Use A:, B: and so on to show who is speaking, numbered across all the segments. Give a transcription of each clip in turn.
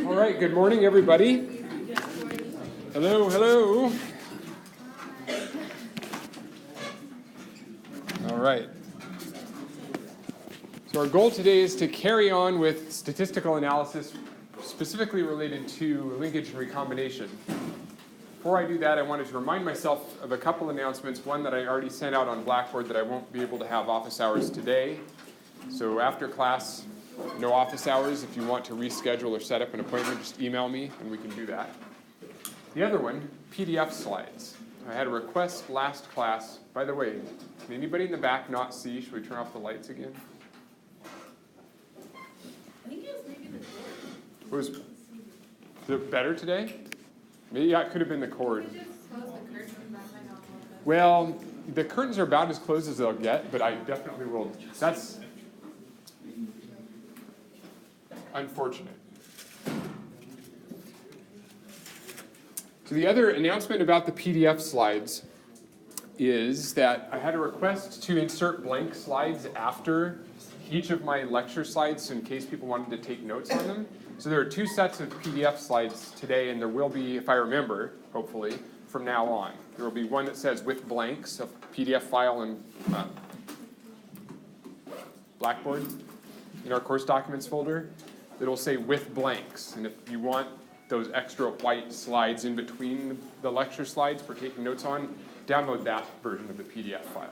A: All right, good morning, everybody. Hello, hello. All right. So our goal today is to carry on with statistical analysis specifically related to linkage and recombination. Before I do that, I wanted to remind myself of a couple announcements. One that I already sent out on Blackboard that I won't be able to have office hours today. So after class, no office hours. If you want to reschedule or set up an appointment, just email me and we can do that. The other one, PDF slides. I had a request last class. By the way, can anybody in the back not see? Should we turn off the lights again?
B: I think it was maybe the cord.
A: Was it better today? Maybe yeah, it could have been the cord.
B: We just close the curtains, that might not look
A: Well, the curtains are about as close as they'll get, but I definitely will. That's unfortunate. So the other announcement about the PDF slides is that I had a request to insert blank slides after each of my lecture slides in case people wanted to take notes on them. So there are two sets of PDF slides today, and there will be, if I remember, hopefully, from now on. There will be one that says with blanks, a PDF file in Blackboard in our course documents folder. It'll say with blanks, and if you want those extra white slides in between the lecture slides for taking notes on, download that version of the PDF file.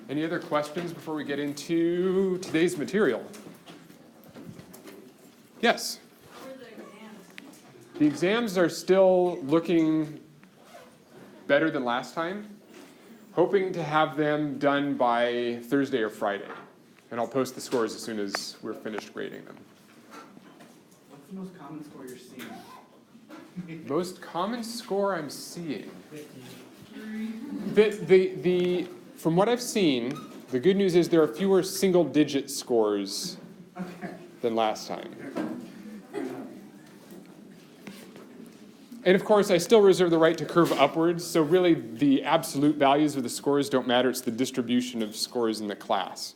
A: Any other questions before we get into today's material? Yes?
B: How are the exams?
A: The exams are still looking better than last time. Hoping to have them done by Thursday or Friday. And I'll post the scores as soon as we're finished grading them.
C: What's the most common score you're seeing?
A: Most common score I'm seeing.
C: 50.
A: From what I've seen, the good news is there are fewer single-digit scores than last time. And of course, I still reserve the right to curve upwards, so really the absolute values of the scores don't matter, it's the distribution of scores in the class.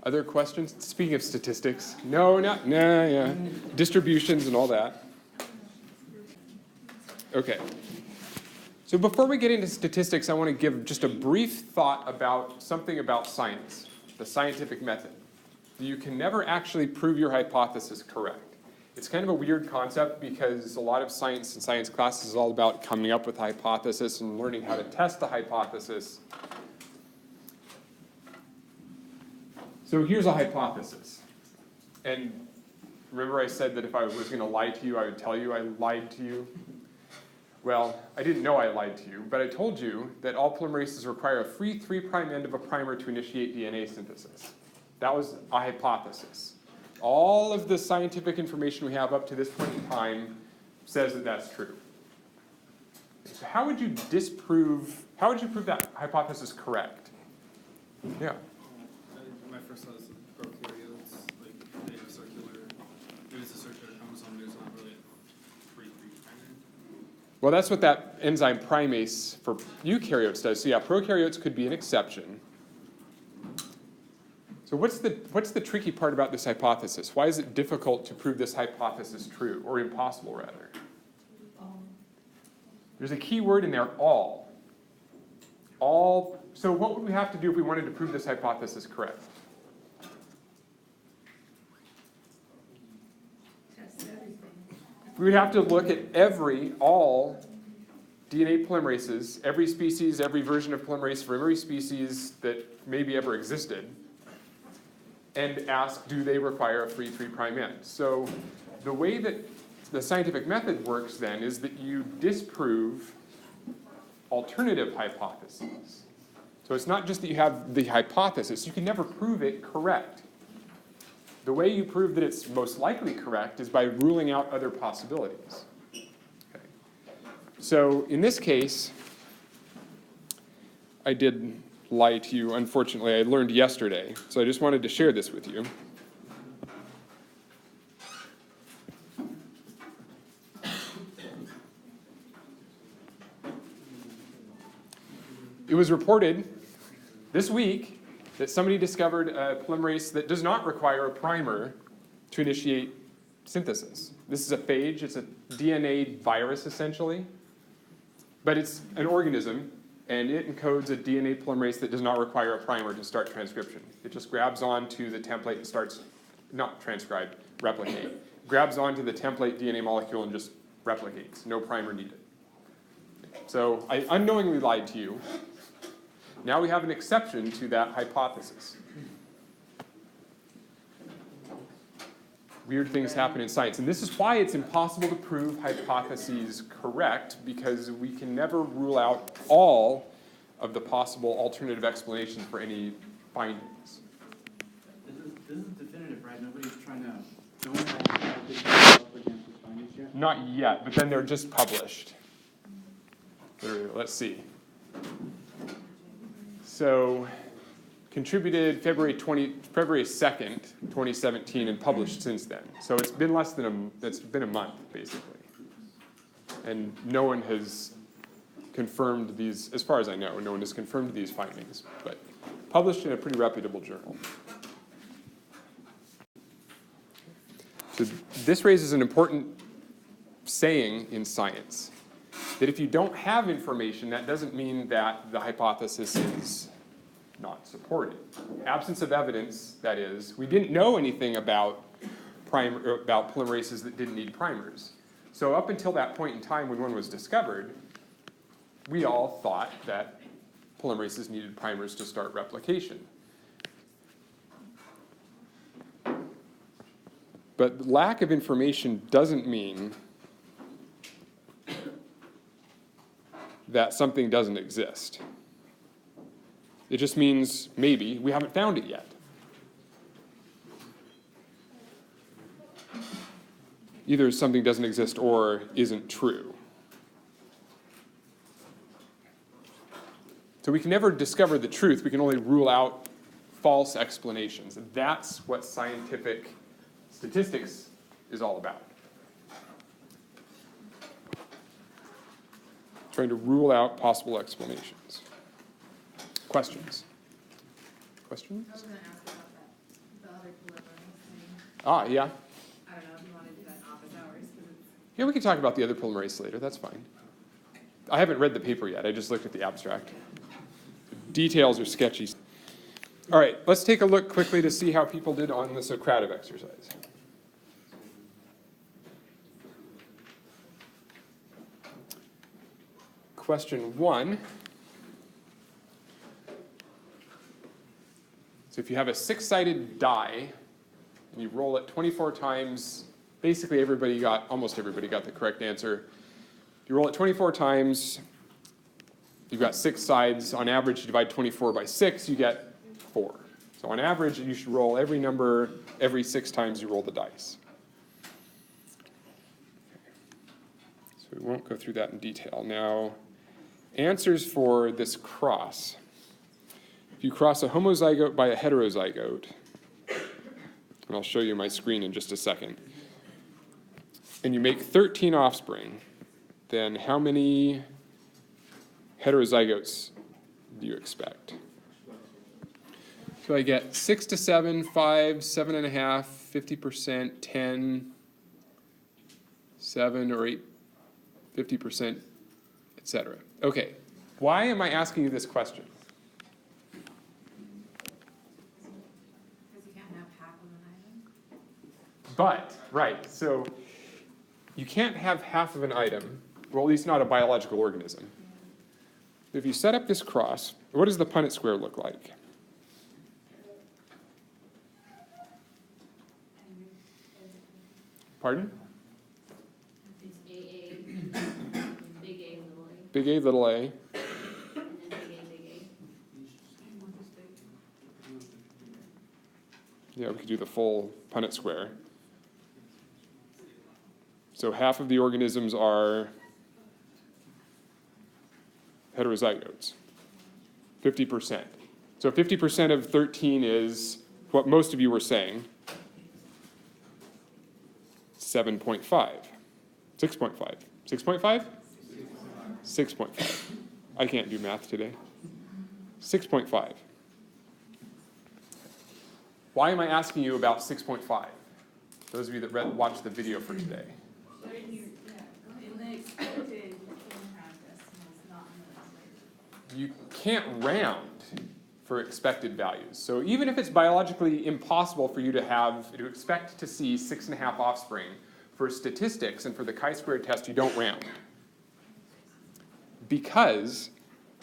A: Other questions? Speaking of statistics. Yeah. Distributions and all that. Okay. So before we get into statistics, I want to give just a brief thought about something about science, the scientific method. You can never actually prove your hypothesis correct. It's kind of a weird concept because a lot of science and science classes is all about coming up with a hypothesis and learning how to test the hypothesis. So here's a hypothesis. And remember I said that if I was going to lie to you, I would tell you I lied to you? Well, I didn't know I lied to you, but I told you that all polymerases require a free 3' end of a primer to initiate DNA synthesis. That was a hypothesis. All of the scientific information we have up to this point in time says that that's true. So how would you prove that hypothesis correct? Yeah.
D: My first thought is prokaryotes, like they have there's a circular chromosome, there's not really a free primary.
A: Well, that's what that enzyme primase for eukaryotes does. So yeah, prokaryotes could be an exception. So what's the tricky part about this hypothesis? Why is it difficult to prove this hypothesis true, or impossible rather? There's a key word in there, all. All. So what would we have to do if we wanted to prove this hypothesis correct?
B: Test everything.
A: We would have to look at all DNA polymerases, every species, every version of polymerase for every species that maybe ever existed, and ask, do they require a free 3' end? So the way that the scientific method works then is that you disprove alternative hypotheses. So it's not just that you have the hypothesis, you can never prove it correct. the way you prove that it's most likely correct is by ruling out other possibilities. Okay. So in this case, I did lie to you. Unfortunately, I learned yesterday, so I just wanted to share this with you. It was reported this week that somebody discovered a polymerase that does not require a primer to initiate synthesis. This is a phage. It's a DNA virus, essentially. But it's an organism, and it encodes a DNA polymerase that does not require a primer to start transcription. It just grabs onto the template and starts, not transcribe, replicate. Grabs onto the template DNA molecule and just replicates. No primer needed. So I unknowingly lied to you. Now we have an exception to that hypothesis. Weird things happen in science. And this is why it's impossible to prove hypotheses correct, because we can never rule out all of the possible alternative explanations for any findings.
C: This is definitive, right? Nobody's trying to, no one has to up against these findings yet?
A: Not yet, but then they're just published. Let's see. So, contributed February 2nd, 2017, and published since then. So it's been it's been a month, basically. And no one has confirmed these, as far as I know, no one has confirmed these findings, but published in a pretty reputable journal. So this raises an important saying in science, that if you don't have information, that doesn't mean that the hypothesis is not supported. Absence of evidence, that is, we didn't know anything about polymerases that didn't need primers. So up until that point in time when one was discovered, we all thought that polymerases needed primers to start replication. But lack of information doesn't mean that something doesn't exist. It just means maybe we haven't found it yet. Either something doesn't exist or isn't true. So we can never discover the truth, we can only rule out false explanations. And that's what scientific statistics is all about. Trying to rule out possible explanations. Questions? Questions?
B: I was gonna ask about that, the other polymerase thing.
A: Ah, yeah.
B: I don't know if you wanna do that in office hours, cause it's.
A: Yeah, we can talk about the other polymerase later, that's fine. I haven't read the paper yet, I just looked at the abstract. Details are sketchy. All right, let's take a look quickly to see how people did on the Socrative exercise. Question 1. So if you have a 6-sided die, and you roll it 24 times, basically almost everybody got the correct answer. You roll it 24 times, you've got 6 sides. On average, you divide 24 by 6, you get 4. So on average, you should roll every number every 6 times you roll the dice. So we won't go through that in detail. Now, answers for this cross. If you cross a homozygote by a heterozygote, and I'll show you my screen in just a second, and you make 13 offspring, then how many heterozygotes do you expect? So I get 6 to 7, 5, 7.5, 50%, 10, 7 or 8, 50%, etc. Okay, why am I asking you this question?
B: Because you can't have half of an item.
A: But, right, so you can't have half of an item, well, at least not a biological organism. If you set up this cross, what does the Punnett square look like? Pardon?
B: It's AA, big A, little a,
A: Big A, little a.
B: and then big A, big A.
A: Yeah, we could do the full Punnett square. So half of the organisms are heterozygotes, 50%. So 50% of 13 is what most of you were saying, 7.5, 6.5, 6.5? 6.5. I can't do math today. 6.5. Why am I asking you about 6.5? Those of you that watched the video for today.
B: In the expected, you can have decimals, not in the
A: You can't round for expected values. So even if it's biologically impossible for you to expect to see 6.5 offspring, for statistics and for the chi-squared test, you don't round. Because,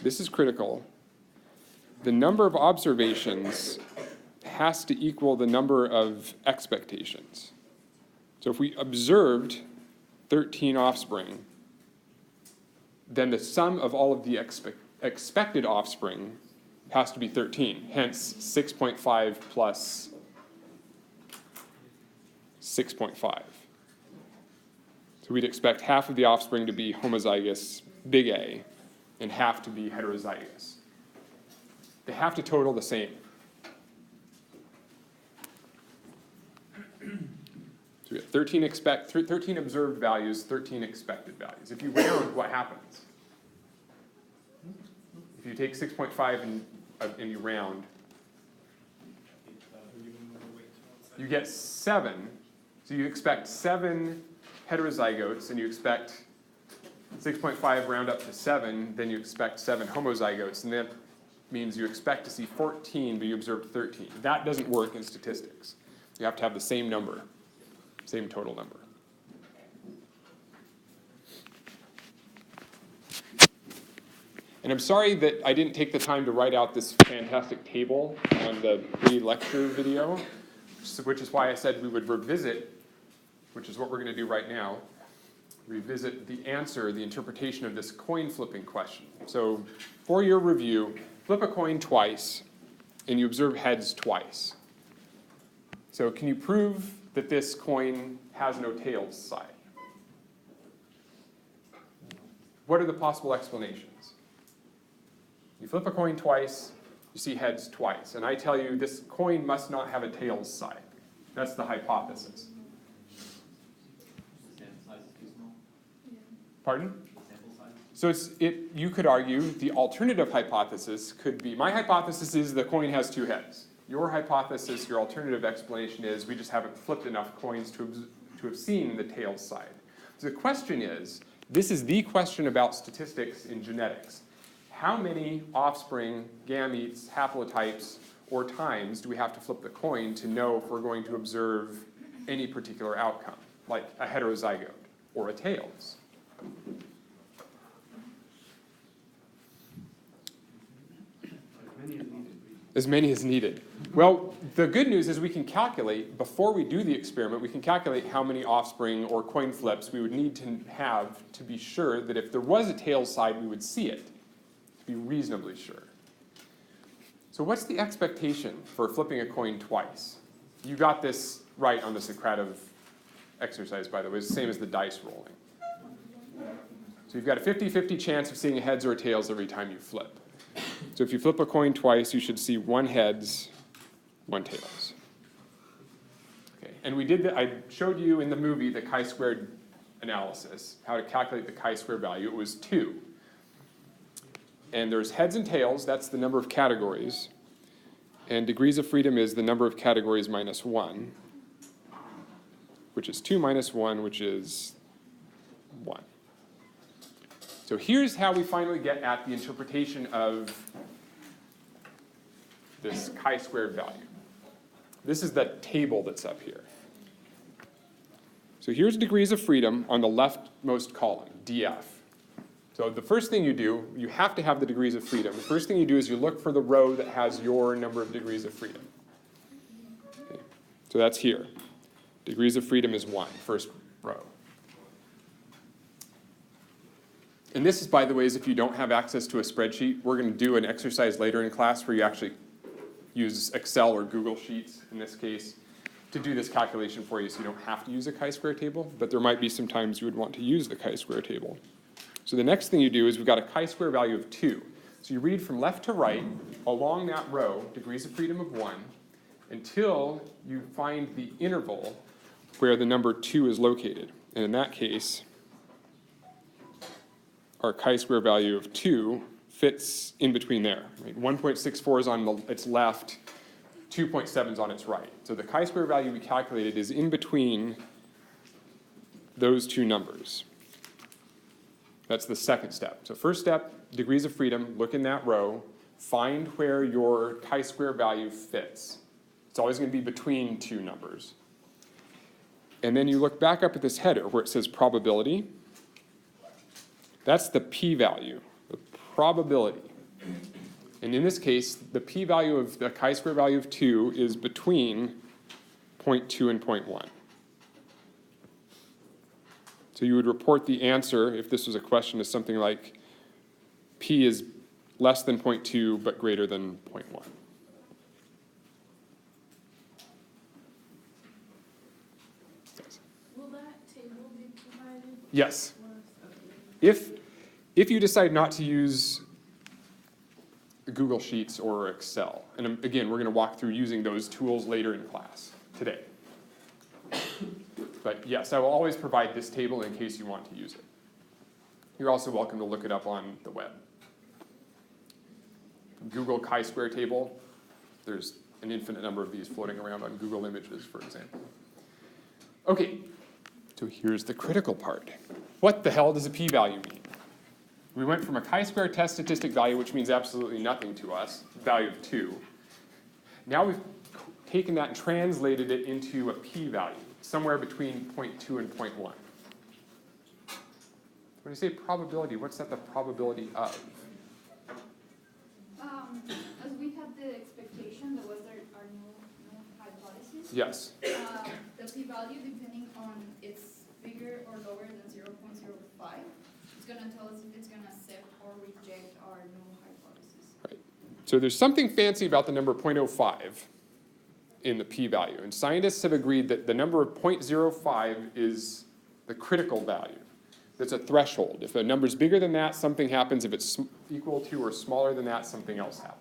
A: this is critical, the number of observations has to equal the number of expectations. So if we observed 13 offspring, then the sum of all of the expected offspring has to be 13, hence 6.5 plus 6.5. So we'd expect half of the offspring to be homozygous, big A, and half to be heterozygous. They have to total the same. So we have 13 observed values, 13 expected values. If you round, what happens? If you take 6.5 and you round, you get 7. So you expect 7 heterozygotes, and you expect 6.5 round up to 7, then you expect 7 homozygotes, and that means you expect to see 14, but you observed 13. That doesn't work in statistics. You have to have the same number, same total number. And I'm sorry that I didn't take the time to write out this fantastic table on the pre-lecture video, which is why I said we would revisit, which is what we're going to do right now, revisit the answer, the interpretation of this coin flipping question. So for your review, flip a coin twice, and you observe heads twice. So can you prove that this coin has no tails side? What are the possible explanations? You flip a coin twice, you see heads twice, and I tell you this coin must not have a tails side. That's the hypothesis. Pardon? So you could argue the alternative hypothesis could be, my hypothesis is the coin has 2 heads. Your hypothesis, your alternative explanation is we just haven't flipped enough coins to have seen the tails side. So the question is, this is the question about statistics in genetics. How many offspring, gametes, haplotypes, or times do we have to flip the coin to know if we're going to observe any particular outcome, like a heterozygote or a tails? As many as needed. Well, the good news is we can calculate, before we do the experiment, we can calculate how many offspring or coin flips we would need to have to be sure that if there was a tails side, we would see it, to be reasonably sure. So what's the expectation for flipping a coin twice? You got this right on the Socrative exercise, by the way. It's the same as the dice rolling. So you've got a 50-50 chance of seeing a heads or a tails every time you flip. So if you flip a coin twice, you should see 1 heads, 1 tails. Okay, and we did I showed you in the movie the chi-squared analysis, how to calculate the chi-square value. It was 2. And there's heads and tails, that's the number of categories. And degrees of freedom is the number of categories minus 1, which is 2 minus 1, which is 1. So here's how we finally get at the interpretation of this chi-squared value. This is the table that's up here. So here's degrees of freedom on the leftmost column, DF. So the first thing you do, you have to have the degrees of freedom. The first thing you do is you look for the row that has your number of degrees of freedom. Okay. So that's here. Degrees of freedom is 1, first row. And this is, by the way, is if you don't have access to a spreadsheet. We're going to do an exercise later in class where you actually use Excel or Google Sheets in this case to do this calculation for you, so you don't have to use a chi-square table, but there might be some times you would want to use the chi-square table. So the next thing you do is we've got a chi-square value of 2. So you read from left to right along that row, degrees of freedom of 1, until you find the interval where the number 2 is located. And in that case, our chi-square value of 2 fits in between there. Right? 1.64 is on its left, 2.7 is on its right. So the chi-square value we calculated is in between those two numbers. That's the second step. So first step, degrees of freedom, look in that row, find where your chi-square value fits. It's always going to be between two numbers. And then you look back up at this header where it says probability. That's the p-value, the probability. And in this case, the p-value of the chi-square value of 2 is between 0.2 and 0.1. So you would report the answer, if this was a question, as something like p is less than 0.2 but greater than 0.1.
B: Will that table be provided?
A: Yes.
B: Okay.
A: If you decide not to use Google Sheets or Excel, and again, we're going to walk through using those tools later in class today. But yes, I will always provide this table in case you want to use it. You're also welcome to look it up on the web. Google chi-square table, there's an infinite number of these floating around on Google Images, for example. Okay, so here's the critical part. What the hell does a p-value mean? We went from a chi-square test statistic value, which means absolutely nothing to us, value of 2. Now we've taken that and translated it into a p-value, somewhere between 0.2 and 0.1. When you say probability, what's that the probability of?
E: As we had the expectation, there was our new hypothesis.
A: Yes.
E: The p-value, depending on it's bigger or lower than 0.05, it's going to tell us if it's going to accept or reject our new hypothesis.
A: Right. So there's something fancy about the number 0.05 in the p-value, and scientists have agreed that the number of 0.05 is the critical value. That's a threshold. If a number is bigger than that, something happens. If it's equal to or smaller than that, something else happens.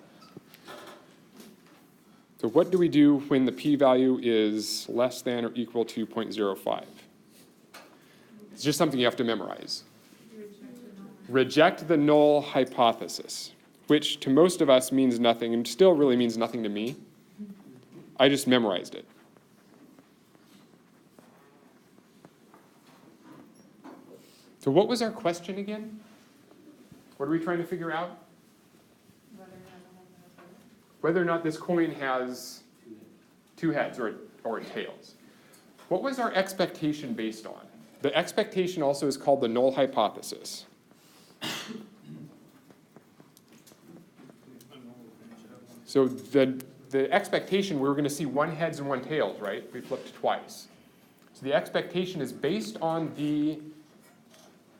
A: So what do we do when the p-value is less than or equal to 0.05? It's just something you have to memorize. Reject the null hypothesis, which to most of us means nothing and still really means nothing to me. I just memorized it. So what was our question again? What are we trying to figure out? Whether or not this coin has two heads or tails. What was our expectation based on? The expectation also is called the null hypothesis. So the expectation, we were going to see one heads and one tails, right? We flipped twice. So the expectation is based on the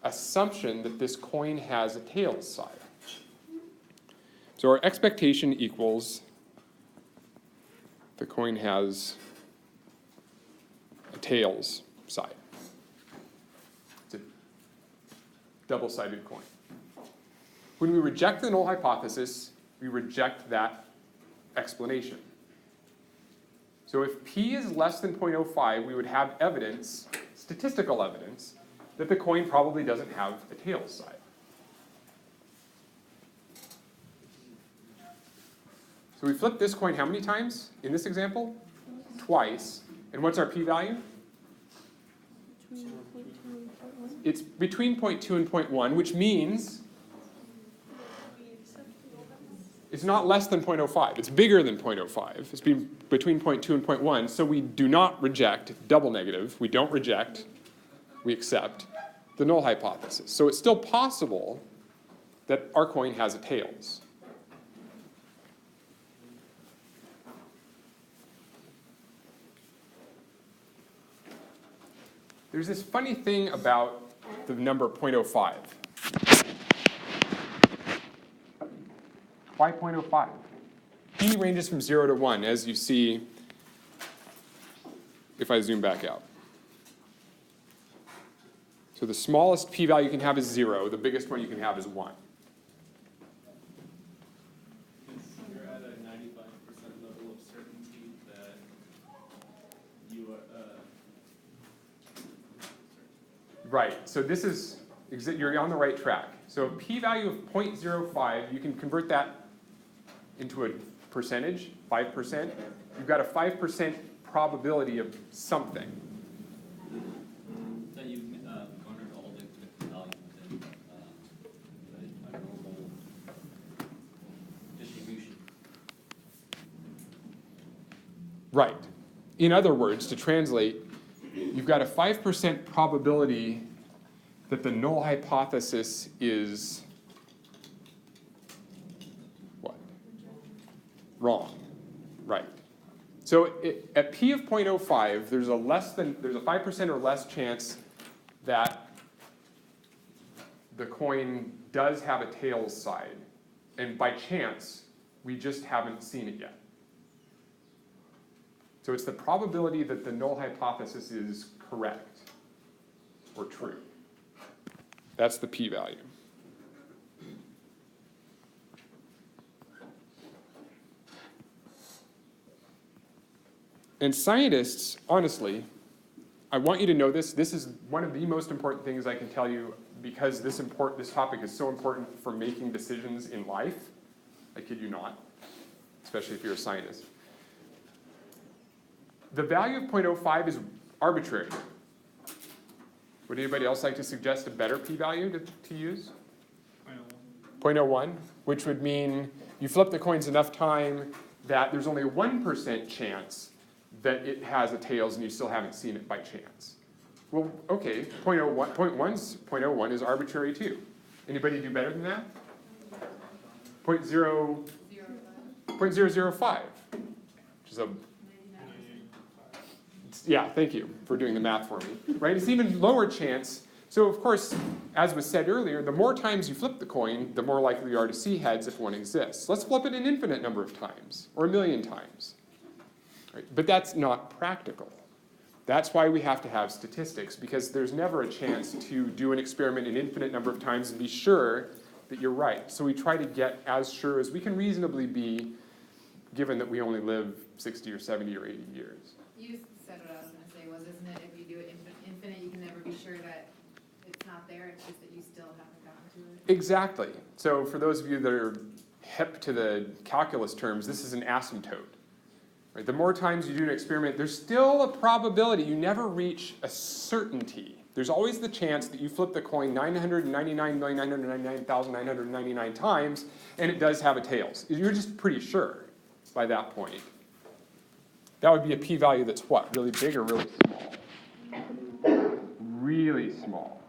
A: assumption that this coin has a tails side. So our expectation equals the coin has a tails side. It's a double-sided coin. When we reject the null hypothesis, we reject that explanation. So if p is less than 0.05, we would have evidence, statistical evidence, that the coin probably doesn't have a tails side. So we flipped this coin how many times in this example? Twice. And what's our p-value? It's between 0.2 and 0.1, which means it's not less than 0.05. It's bigger than 0.05. It's between 0.2 and 0.1. So we do not reject, double negative, we don't reject, we accept the null hypothesis. So it's still possible that our coin has a tails. There's this funny thing about the number 0.05. Why 0.05? P ranges from 0 to 1, as you see if I zoom back out. So the smallest p-value you can have is 0. The biggest one you can have is 1.
D: You're at a 95% level of certainty that you are,
A: Right, so this is, you're on the right track. So a p-value of 0.05, you can convert that into a percentage, 5%. You've got a 5% probability of something.
F: That you've garnered all the values within a normal distribution.
A: Right. In other words, to translate, you've got a 5% probability that the null hypothesis is what? Wrong. Right. So at p of 0.05, there's a 5% or less chance that the coin does have a tails side. And by chance, we just haven't seen it yet. So it's the probability that the null hypothesis is correct or true. That's the p-value. And scientists, honestly, I want you to know this. This is one of the most important things I can tell you because this topic is so important for making decisions in life. I kid you not, especially if you're a scientist. The value of 0.05 is arbitrary. Would anybody else like to suggest a better p-value to use? 0.01, which would mean you flip the coins enough time that there's only a 1% chance that it has a tails and you still haven't seen it by chance. Well, okay, 0.01 is arbitrary too. Anybody do better than that? 0.005, which is a, yeah, thank you for doing the math for me, right? It's even lower chance. So of course, as was said earlier, the more times you flip the coin, the more likely you are to see heads if one exists. Let's flip it an infinite number of times, or 1,000,000 times. Right? But that's not practical. That's why we have to have statistics, because there's never a chance to do an experiment an infinite number of times and be sure that you're right. So we try to get as sure as we can reasonably be, given that we only live 60 or 70 or 80 years.
G: You said what I was going to say was, isn't it, if you do it infinite, you can never be sure that it's not there, it's just that you still haven't gotten to it?
A: Exactly. So for those of you that are hip to the calculus terms, this is an asymptote. Right? The more times you do an experiment, there's still a probability. You never reach a certainty. There's always the chance that you flip the coin 999,999,999 times, and it does have a tails. You're just pretty sure by that point. That would be a p-value that's what? Really big or really small? Really small.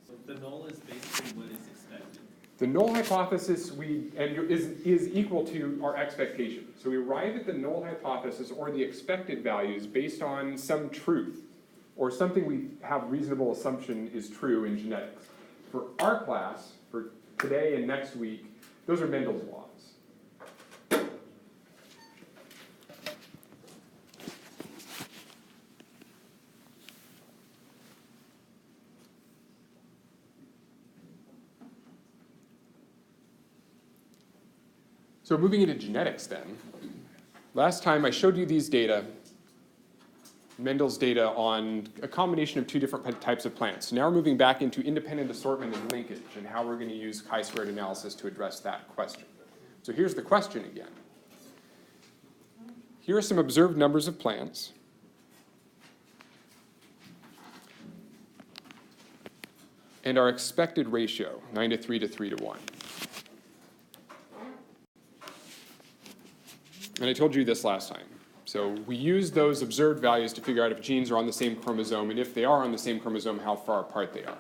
F: So the null is basically what is expected.
A: The null hypothesis is equal to our expectation. So we arrive at the null hypothesis or the expected values based on some truth or something we have reasonable assumption is true in genetics. For our class, for today and next week, those are Mendel's laws. So moving into genetics then, last time I showed you these data, Mendel's data on a combination of two different types of plants. So now we're moving back into independent assortment and linkage and how we're going to use chi-squared analysis to address that question. So here's the question again. Here are some observed numbers of plants. And our expected ratio, 9 to 3 to 3 to 1. And I told you this last time. So we use those observed values to figure out if genes are on the same chromosome, and if they are on the same chromosome, how far apart they are.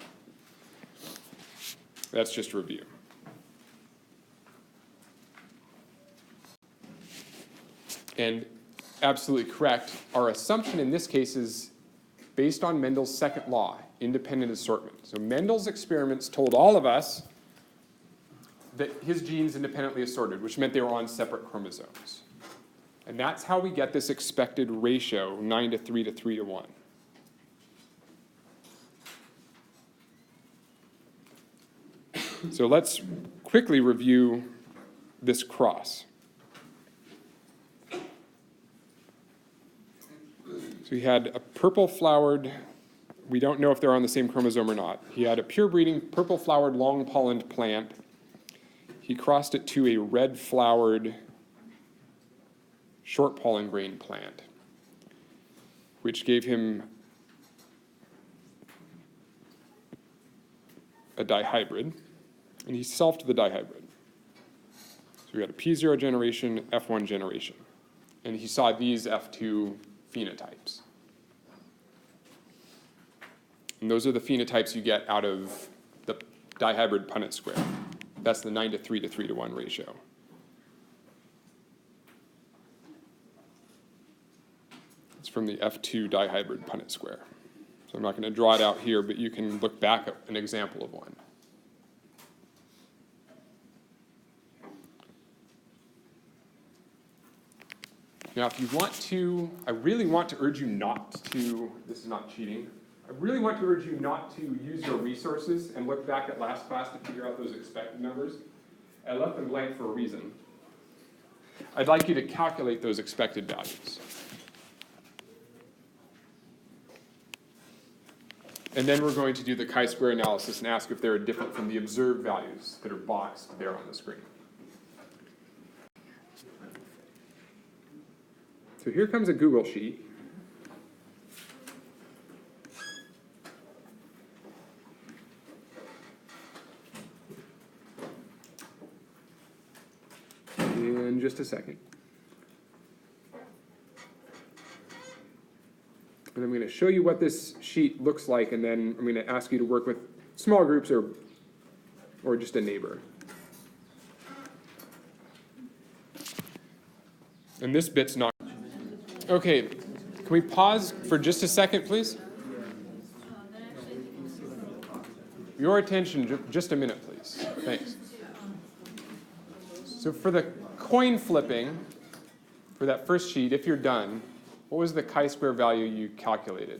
A: That's just a review. And absolutely correct. Our assumption in this case is based on Mendel's second law, independent assortment. So Mendel's experiments told all of us that his genes independently assorted, which meant they were on separate chromosomes. And that's how we get this expected ratio, 9 to 3 to 3 to 1. So let's quickly review this cross. So he had a purple flowered, we don't know if they're on the same chromosome or not. He had a pure breeding purple flowered long pollened plant. He crossed it to a red flowered short pollen grain plant, which gave him a dihybrid, and he selfed the dihybrid. So we got a P0 generation, F1 generation, and he saw these F2 phenotypes. And those are the phenotypes you get out of the dihybrid Punnett square. That's the 9 to 3 to 3 to 1 ratio. It's from the F2 dihybrid Punnett square. So I'm not going to draw it out here, but you can look back at an example of one. Now, if you want to, I really want to urge you not to, this is not cheating, I really want to urge you not to use your resources and look back at last class to figure out those expected numbers. I left them blank for a reason. I'd like you to calculate those expected values. And then we're going to do the chi-square analysis and ask if they're different from the observed values that are boxed there on the screen. So here comes a Google sheet. In just a second. And I'm going to show you what this sheet looks like, and then I'm going to ask you to work with small groups or just a neighbor. And this bit's not. Okay, can we pause for just a second, please? Your attention, just a minute, please. Thanks. So for the coin flipping, for that first sheet, if you're done, what was the chi-square value you calculated?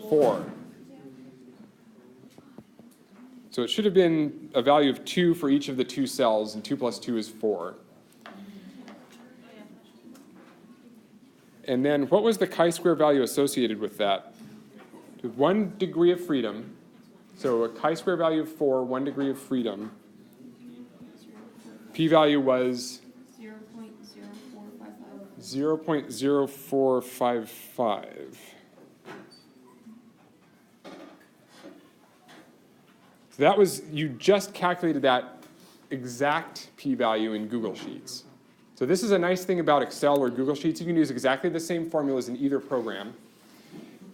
A: 4. So it should have been a value of 2 for each of the 2 cells, and 2 plus 2 is 4. And then what was the chi-square value associated with that? 1 degree of freedom. So a chi-square value of 4, 1 degree of freedom. P-value was 0.0455. So that was, you just calculated that exact p-value in Google Sheets. So this is a nice thing about Excel or Google Sheets. You can use exactly the same formulas in either program.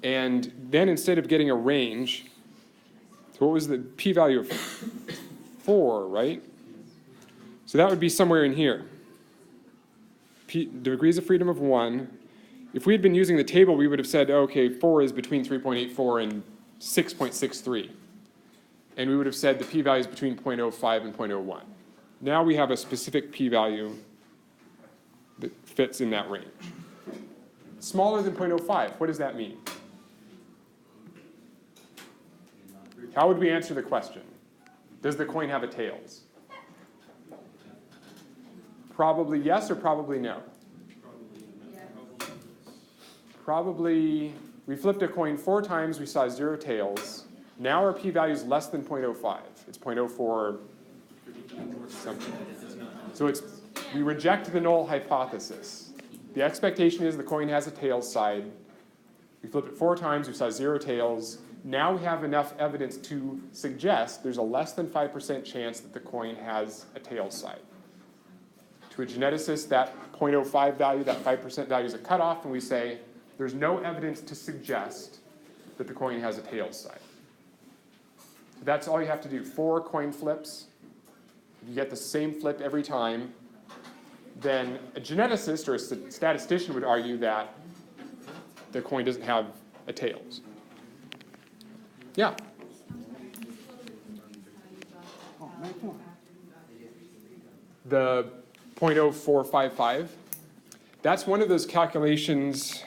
A: And then instead of getting a range, so what was the p-value of 4, right? So that would be somewhere in here. Degrees of freedom of 1. If we had been using the table, we would have said, okay, 4 is between 3.84 and 6.63. And we would have said the p-value is between 0.05 and 0.01. Now we have a specific p-value that fits in that range. Smaller than 0.05, what does that mean? How would we answer the question? Does the coin have a tails? Probably yes or probably no? Probably, we flipped a coin 4 times, we saw 0 tails. Now our p-value is less than 0.05. It's 0.04 something. So we reject the null hypothesis. The expectation is the coin has a tails side. We flipped it 4 times, we saw 0 tails. Now we have enough evidence to suggest there's a less than 5% chance that the coin has a tails side. To a geneticist, that 0.05 value, that 5% value is a cutoff, and we say there's no evidence to suggest that the coin has a tails side. So that's all you have to do. 4 coin flips. If you get the same flip every time, then a geneticist or a statistician would argue that the coin doesn't have a tails. Yeah? The 0.0455, that's one of those calculations